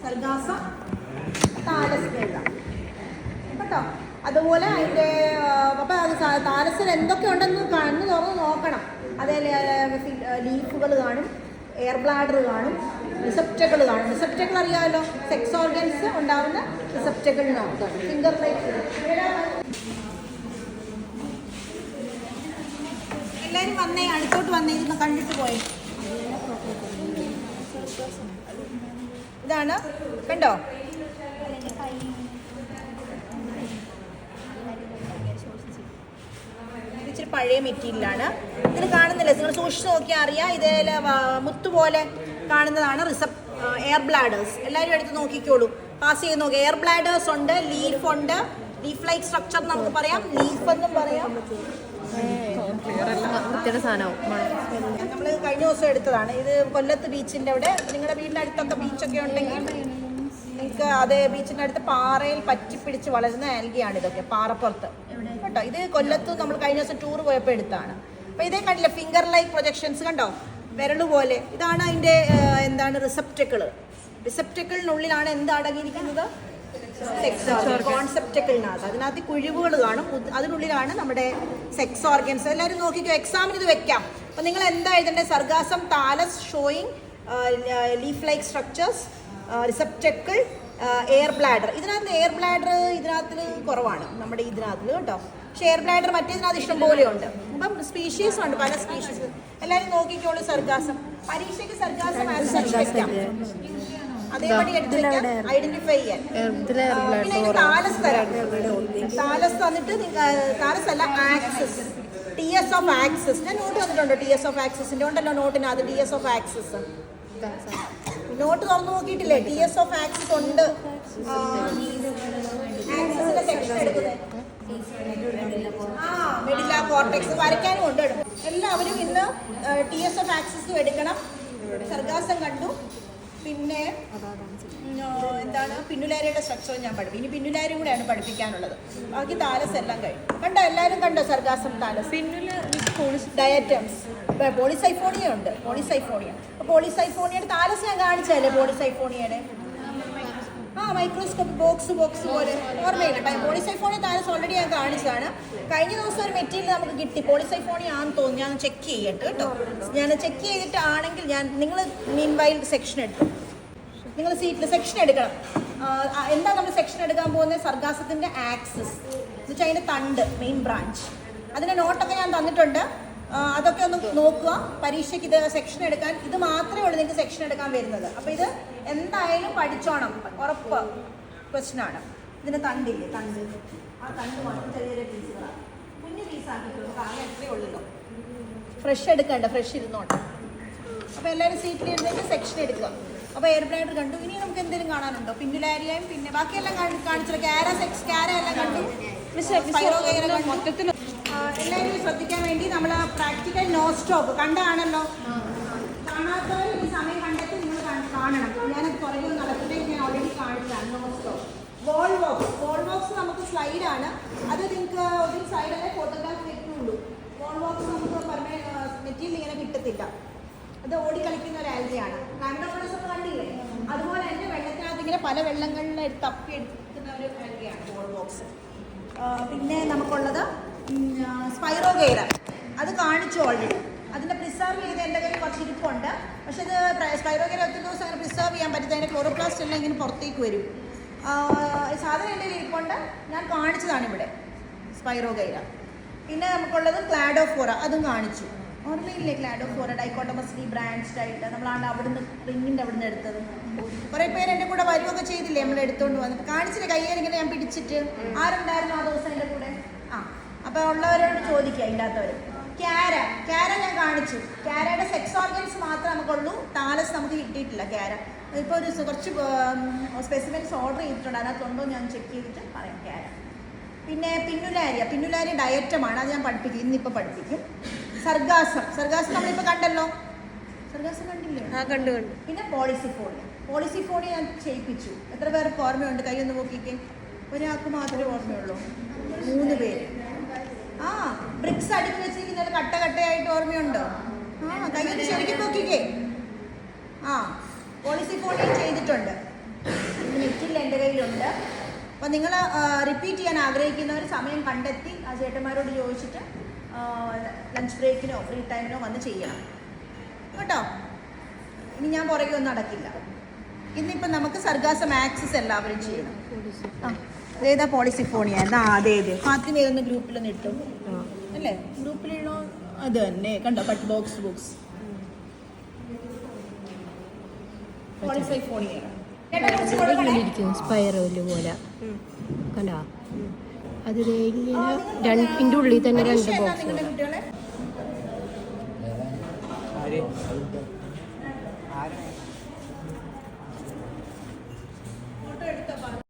Sargassum Thales എഴുതാം കേട്ടോ. അതുപോലെ അതിൻ്റെ അപ്പം അത് താലസിൽ എന്തൊക്കെ ഉണ്ടെന്ന് കണ്ണ് തുറന്ന് നോക്കണം. അതേ ലീഫുകൾ കാണും, എയർ ബ്ലാഡർ കാണും, റിസപ്റ്റക്കിൾ കാണും. റിസപ്റ്റക്കിൾ അറിയാമല്ലോ, സെക്സ് ഓർഗൻസ് ഉണ്ടാവുന്ന റിസപ്റ്റക്കിൾ നോക്കണം. ഫിംഗർ ലൈക്ക് എല്ലാവരും വന്നേ, അടുത്തോട്ട് വന്നേ, ഇരുന്ന് കണ്ടിട്ട് പോയി. ഇതാണ് കണ്ടോ, ഇച്ചിരി പഴയ മെറ്റീരിയലാണ്. ഇതിൽ കാണുന്നില്ല, നിങ്ങൾ സൂക്ഷിച്ച് നോക്കിയാൽ അറിയാം. ഇതിൽ മുത്തുപോലെ കാണുന്നതാണ് എയർ ബ്ലാഡേഴ്സ്. എല്ലാവരും എടുത്ത് നോക്കിക്കോളൂ, പാസ് ചെയ്ത് നോക്കി. എയർ ബ്ലാഡേഴ്സ് ഉണ്ട്, ലീഫ് ഉണ്ട്. ലീഫ് ലൈക്ക് സ്ട്രക്ചർ നമുക്ക് പറയാം, ലീഫ് എന്നും പറയാം. നമ്മൾ കഴിഞ്ഞ ദിവസം എടുത്തതാണ് ഇത്, കൊല്ലത്ത് ബീച്ചിൻ്റെ അവിടെ. നിങ്ങളുടെ വീടിൻ്റെ അടുത്തൊക്കെ ബീച്ചൊക്കെ ഉണ്ടെങ്കിൽ നിങ്ങൾക്ക് അതേ ബീച്ചിൻ്റെ അടുത്ത് പാറയിൽ പറ്റിപ്പിടിച്ച് വളരുന്ന ആൽഗയാണ് ഇതൊക്കെ, പാറപ്പുറത്ത് കേട്ടോ. ഇത് കൊല്ലത്ത് നമ്മൾ കഴിഞ്ഞ ദിവസം ടൂർ പോയപ്പോൾ എടുത്താണ്. അപ്പോൾ ഇതേ കണ്ടില്ല, ഫിംഗർ ലൈക്ക് പ്രൊജക്ഷൻസ് കണ്ടോ, വിരൽ പോലെ. ഇതാണ് അതിൻ്റെ എന്താണ് റിസപ്റ്റക്കിള്. റിസപ്റ്റക്കിളിനുള്ളിലാണ് എന്ത് അടങ്ങിയിരിക്കുന്നത്, കോൺസെപ്റ്റക്കിളിനകത്ത്. അതിനകത്ത് കുഴിവുകൾ കാണും, അതിനുള്ളിലാണ് നമ്മുടെ സെക്സ് ഓർഗൻസ്. എല്ലാവരും നോക്കിക്കോ, എക്സാമിന് ഇത് വെക്കാം. അപ്പോൾ നിങ്ങൾ എന്താ എഴുതേണ്ടത്, Sargassum thallus showing leaf like structures, receptacle, air bladder. ഇതിനകത്ത് എയർ ബ്ലാഡർ ഇതിനകത്ത് കുറവാണ് നമ്മുടെ ഇതിനകത്ത് കേട്ടോ. പക്ഷേ എയർ ബ്ലാഡർ മറ്റേതിനകത്ത് ഇഷ്ടം പോലെയുണ്ട്. അപ്പം സ്പീഷീസ് ഉണ്ട്, പല സ്പീഷീസ്. എല്ലാവരും നോക്കിക്കോളൂ സർഗാസം. പരീക്ഷയ്ക്ക് സർഗാസം വെക്കാം, അതേപടി എടുത്ത് വെക്കാം, ഐഡന്റിഫൈ ചെയ്യാൻ. പിന്നെ താലസ് തരാം. താലസ് തന്നിട്ട് താലസ് അല്ല, ആക്സിസ്, TS ഓഫ് ആക്സിസ്. ഞാൻ നോട്ട് തന്നിട്ടുണ്ടോ TS ഓഫ് ആക്സിസിൻ്റെ? ഉണ്ടല്ലോ നോട്ടിനകത്ത് TS ഓഫ് ആക്സിസ്. നോട്ട് തുറന്നു നോക്കിയിട്ടില്ലേ? TS ഓഫ് ആക്സിസ് ഉണ്ട്. ആക്സിസിന്റെ സെക്ഷൻ എടുക്കുന്നത് മെഡില്ല കോർട്ടെക്സ് വരയ്ക്കാനും ഉണ്ട്. എല്ലാവരും ഇന്ന് TS ഓഫ് ആക്സിസും എടുക്കണം. സർഗാസം കണ്ടു. പിന്നെ എന്താണ്, പിന്നുലാരിയുടെ സ്ട്രക്ചർ ഞാൻ പഠിപ്പിക്കും. ഇനി പിന്നുലാരിയും കൂടെയാണ് പഠിപ്പിക്കാനുള്ളത്. ബാക്കി താലസ് എല്ലാം കഴിഞ്ഞു. കണ്ടോ, എല്ലാവരും കണ്ടോ സർഗാസം താലസ്? ഡയറ്റംസ്, പോളിസൈഫോണിയ ഉണ്ട്. പോളിസൈഫോണിയയുടെ താലസ് ഞാൻ കാണിച്ചതല്ലേ, പോളിസൈഫോണിയയുടെ മൈക്രോസ്കോപ്പ് ബോക്സ് പോലെ ഓർമ്മയില്ല. പോളിസൈഫോണിയ താലസ് ഓൾറെഡി ഞാൻ കാണിച്ചതാണ്. കഴിഞ്ഞ ദിവസം ഒരു മെറ്റീരിയൽ നമുക്ക് കിട്ടി, പോളിസൈഫോണിയ ആണെന്ന് തോന്നി. ഞാൻ ചെക്ക് ചെയ്യട്ടെ കേട്ടോ. ഞാൻ ചെക്ക് ചെയ്തിട്ട് ആണെങ്കിൽ നിങ്ങൾ മീൻ വൈൽ സെക്ഷൻ എടുക്കും. നിങ്ങൾ സീറ്റിൽ സെക്ഷൻ എടുക്കണം. എന്താ നമ്മൾ സെക്ഷൻ എടുക്കാൻ പോകുന്നത്, സർഗാസത്തിൻ്റെ ആക്സിസ് എന്ന് വെച്ചാൽ അതിൻ്റെ തണ്ട്, മെയിൻ ബ്രാഞ്ച്. അതിൻ്റെ നോട്ടൊക്കെ ഞാൻ തന്നിട്ടുണ്ട്. അതൊക്കെ ഒന്ന് നോക്കുക. പരീക്ഷയ്ക്ക് ഇത് സെക്ഷൻ എടുക്കാൻ, ഇത് മാത്രമേ ഉള്ളൂ നിങ്ങൾക്ക് സെക്ഷൻ എടുക്കാൻ വരുന്നത്. അപ്പോൾ ഇത് എന്തായാലും പഠിച്ചോണം, ഉറപ്പ് ക്വസ്റ്റ്യനാണ്. ഇതിൻ്റെ തണ്ടില്ലേ, ആ തണ്ട് മാത്രം ചെറിയ പീസുകളാണ്, കുഞ്ഞു പീസാക്കിയിട്ടുള്ളൂ. കാരണം എത്രയേ ഉള്ളൂ. ഫ്രഷ് എടുക്കണ്ട, ഫ്രഷ് ഇരുന്നോട്ടെ. അപ്പോൾ എല്ലാവരും സീറ്റിൽ ഇരുന്നിട്ട് സെക്ഷൻ എടുക്കുക. അപ്പോൾ എയർ ബ്ലാഡർ കണ്ടു. ഇനി നമുക്ക് എന്തെങ്കിലും കാണാനുണ്ടോ? പിന്നുലാരിയയും പിന്നെ ബാക്കിയെല്ലാം കാണിച്ചില്ല. ക്യാര എല്ലാം കണ്ടു, മൊത്തത്തിൽ. എല്ലാവരും ശ്രദ്ധിക്കാൻ വേണ്ടി നമ്മൾ പ്രാക്ടിക്കൽ നോ സ്റ്റോപ്പ് കണ്ടാണല്ലോ. കാണാത്തവർ ഈ സമയം കണ്ടെത്തി നിങ്ങൾ കാണണം. ഞാനത് പുറകിൽ നടത്തിയിട്ട് ഞാൻ ഓൾറെഡി കാണിച്ചതാണ്. No stop. വോൾ ബോക്സ് നമുക്ക് സ്ലൈഡാണ്. അത് നിങ്ങൾക്ക് ഒരു സൈഡല്ലേ ഫോട്ടോഗ്രാഫ് വെക്കുള്ളൂ. വോൾ ബോക്സ് നമുക്ക് മെറ്റീരിയൽ ഇങ്ങനെ കിട്ടത്തില്ല. അത് ഓടിക്കളിക്കുന്ന ഒരു ആൽഗയാണ്. കണ്ടോണസ് കണ്ടില്ലേ? അതുപോലെ തന്നെ വെള്ളത്തിനകത്ത് ഇങ്ങനെ പല വെള്ളങ്ങളിൽ തപ്പി എടുക്കുന്ന ഒരു ആൽഗയാണ് വോൾ ബോക്സ്. പിന്നെ നമുക്കുള്ളത് സ്പൈറോഗൈറ. അത് കാണിച്ചു ഓൾറെഡി. അതിൻ്റെ പ്രിസർവ് ചെയ്ത് എൻ്റെ കയ്യിൽ കുറച്ച് ഇരിപ്പുണ്ട്. പക്ഷേ ഇത് സ്പൈറോഗൈറ ഒത്തിരി ദിവസം അങ്ങനെ പ്രിസർവ് ചെയ്യാൻ പറ്റില്ല. അതിൻ്റെ ക്ലോറോപ്ലാസ്റ്റ് എല്ലാം ഇങ്ങനെ പുറത്തേക്ക് വരും. സാധനം എൻ്റെ കയ്യിൽ ഇരിപ്പുണ്ട്, ഞാൻ കാണിച്ചതാണ് ഇവിടെ സ്പൈറോഗൈറ. പിന്നെ നമുക്കുള്ളത് ക്ലാഡോഫോറ, അതും കാണിച്ചു. ഓർമ്മയില്ലേ ക്ലാഡോഫോറ? ഡൈക്കോട്ടമസ്ലി ബ്രാഞ്ച് ആയിട്ട് നമ്മളാണ് അവിടുന്ന് റിങ്ങിൻ്റെ അവിടുന്ന് എടുത്തത്. കുറേ പേര് എൻ്റെ കൂടെ വരുമൊക്കെ ചെയ്തില്ലേ, നമ്മൾ എടുത്തുകൊണ്ട് വന്നിട്ട് കാണിച്ചില്ലേ? കയ്യേലിങ്ങനെ ഞാൻ പിടിച്ചിട്ട്. ആരുണ്ടായിരുന്നു ആ ദിവസം എൻ്റെ കൂടെ? അപ്പോൾ ഉള്ളവരോട് ചോദിക്കുക, ഇല്ലാത്തവർ. ക്യാര ഞാൻ കാണിച്ചു. ക്യാരയുടെ സെക്സ് ഓർഗൻസ് മാത്രമേ നമുക്കുള്ളൂ, താലസ് നമുക്ക് കിട്ടിയിട്ടില്ല. ക്യാര ഇപ്പോൾ ഒരു കുറച്ച് സ്പെസിമെൻസ് ഓർഡർ ചെയ്തിട്ടുണ്ട്, അതിനകത്തുണ്ടോ ഞാൻ ചെക്ക് ചെയ്തിട്ട് പറയാം. ക്യാര. പിന്നെ പിന്നുലാരിയ ഡയറ്റമാണ്, അത് ഞാൻ പഠിപ്പിക്കും, ഇന്നിപ്പോൾ പഠിപ്പിക്കും. സർഗാസം നമ്മളിപ്പോൾ കണ്ടല്ലോ. സർഗാസം കണ്ടില്ലേ? കണ്ടു. പിന്നെ പോളിസിഫോണിയ ഞാൻ ചെയ്യിപ്പിച്ചു. എത്ര പേർക്ക് ഓർമ്മയുണ്ട്? കൈ ഒന്ന് നോക്കിക്കേ. ഒരാൾക്ക് മാത്രമേ ഓർമ്മയുള്ളൂ, 3 പേര്. ബ്രിക്സ് അടുക്കി വെച്ചിരിക്കുന്നത് കട്ടയായിട്ട് ഓർമ്മയുണ്ടോ? കൈ ഒന്ന് ശരിക്കും നോക്കിക്കേ. പോളിസിഫോണിയ ചെയ്തിട്ടുണ്ട്. അപ്പോൾ നിങ്ങൾ റിപ്പീറ്റ് ചെയ്യാൻ ആഗ്രഹിക്കുന്നവർ സമയം കണ്ടെത്തി ആ ചേട്ടന്മാരോട് ചോദിച്ചിട്ട് ലഞ്ച് ബ്രേക്കിനോ ഫ്രീ ടൈമിനോ വന്ന് ചെയ്യണം കേട്ടോ. ഇനി ഞാൻ പുറകെ ഒന്നും നടക്കില്ല. ഇന്നിപ്പം നമുക്ക് സർഗാസം ആക്സസ് എല്ലാവരും ചെയ്യണം. ആ അതേതാ പോളിസിഫോണിയ എന്താ അതെ ഫാത്തിമ ഇതൊന്ന് ഗ്രൂപ്പിലൊന്ന് ഇട്ടു അല്ലേ? ഗ്രൂപ്പിലുള്ള അത് തന്നെ കണ്ടോ കട്ട് ബോക്സ് ബുക്സ് പോളിസിഫോണിയ സ്പൈറല് പോലെ കണ്ടോ? അത് ഇങ്ങനെ ഇതിൻ്റെ ഉള്ളിൽ തന്നെ 2 ബോക്സ്. കുട്ടികളെ ഫോട്ടോ എടുത്തോ.